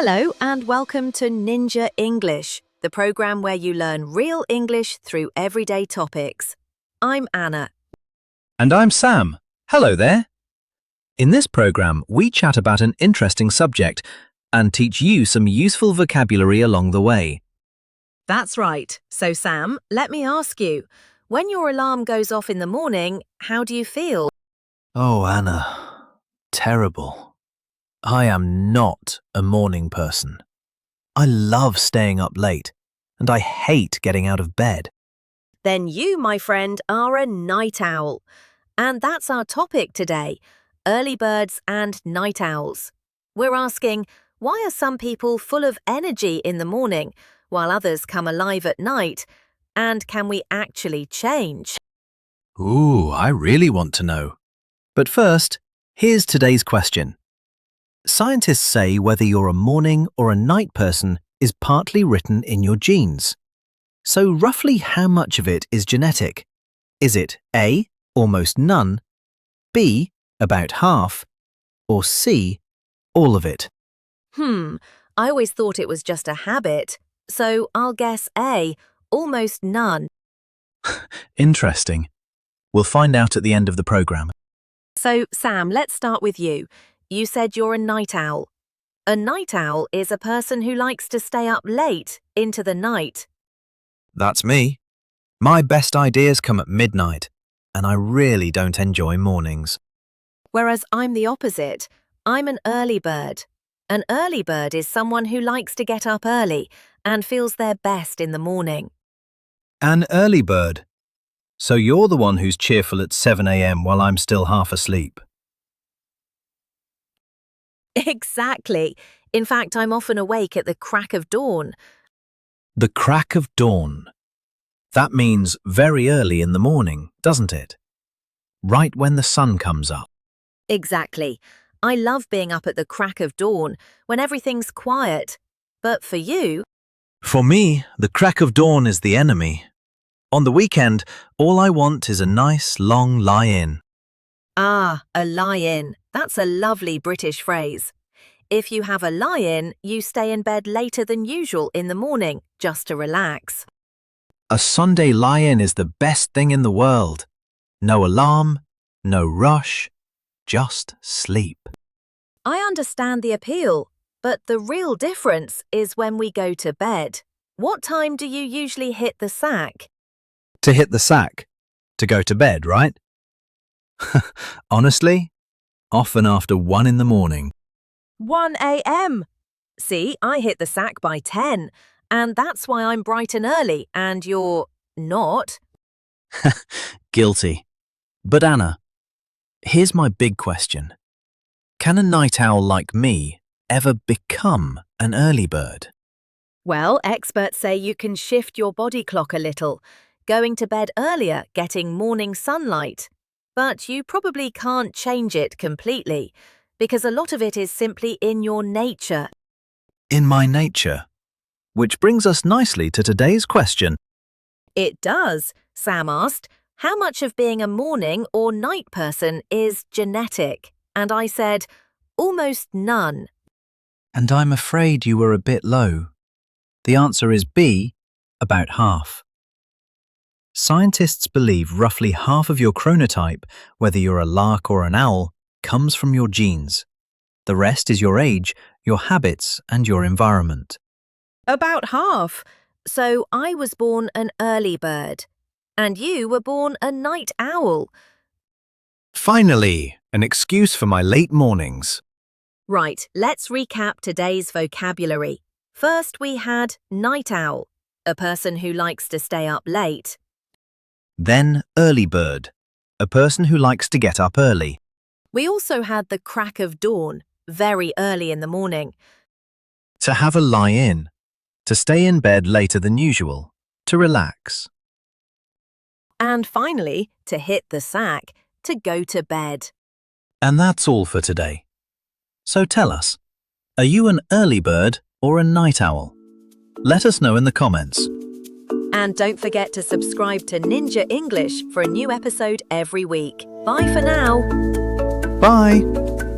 Hello and welcome to Ninja English, the program where you learn real English through everyday topics. I'm Anna. And I'm Sam. Hello there. In this program, we chat about an interesting subject and teach you some useful vocabulary along the way. That's right. So Sam, let me ask you, when your alarm goes off in the morning, how do you feel? Oh, Anna, terrible. I am not a morning person. I love staying up late, and I hate getting out of bed. Then you, my friend, are a night owl. And that's our topic today, early birds and night owls. We're asking, why are some people full of energy in the morning, while others come alive at night? And can we actually change? Ooh, I really want to know. But first, here's today's question. Scientists say whether you're a morning or a night person is partly written in your genes. So roughly how much of it is genetic? Is it A, almost none, B, about half, or C, all of it? I always thought it was just a habit, so I'll guess A, almost none. Interesting. We'll find out at the end of the program. So, Sam, let's start with you. You said you're a night owl. A night owl is a person who likes to stay up late into the night. That's me. My best ideas come at midnight, and I really don't enjoy mornings. Whereas I'm the opposite. I'm an early bird. An early bird is someone who likes to get up early and feels their best in the morning. An early bird. So you're the one who's cheerful at 7 a.m. while I'm still half asleep. Exactly. In fact, I'm often awake at the crack of dawn. The crack of dawn. That means very early in the morning, doesn't it? Right when the sun comes up. Exactly. I love being up at the crack of dawn when everything's quiet. But for you, For me, the crack of dawn is the enemy. On the weekend, all I want is a nice long lie-in. a lie-in. That's a lovely British phrase. If you have a lie-in, you stay in bed later than usual in the morning, just to relax. A Sunday lie-in is the best thing in the world. No alarm, no rush, just sleep. I understand the appeal, but the real difference is when we go to bed. What time do you usually hit the sack? To hit the sack. To go to bed, right? Honestly, often after 1 in the morning. 1 a.m. See, I hit the sack by 10, and that's why I'm bright and early, and you're not. Guilty. But Anna, here's my big question. Can a night owl like me ever become an early bird? Well, experts say you can shift your body clock a little, going to bed earlier, getting morning sunlight. But you probably can't change it completely, because a lot of it is simply in your nature. In my nature. Which brings us nicely to today's question. It does, Sam asked. How much of being a morning or night person is genetic? And I said, almost none. And I'm afraid you were a bit low. The answer is B, about half. Scientists believe roughly half of your chronotype, whether you're a lark or an owl, comes from your genes. The rest is your age, your habits, and your environment. About half. So I was born an early bird. And you were born a night owl. Finally, an excuse for my late mornings. Right, let's recap today's vocabulary. First, we had night owl, a person who likes to stay up late. Then early bird, a person who likes to get up early. We also had the crack of dawn, very early in the morning. To have a lie-in, to stay in bed later than usual, to relax. And finally, to hit the sack, to go to bed. And that's all for today. So tell us, are you an early bird or a night owl? Let us know in the comments. And don't forget to subscribe to Ninja English for a new episode every week. Bye for now. Bye!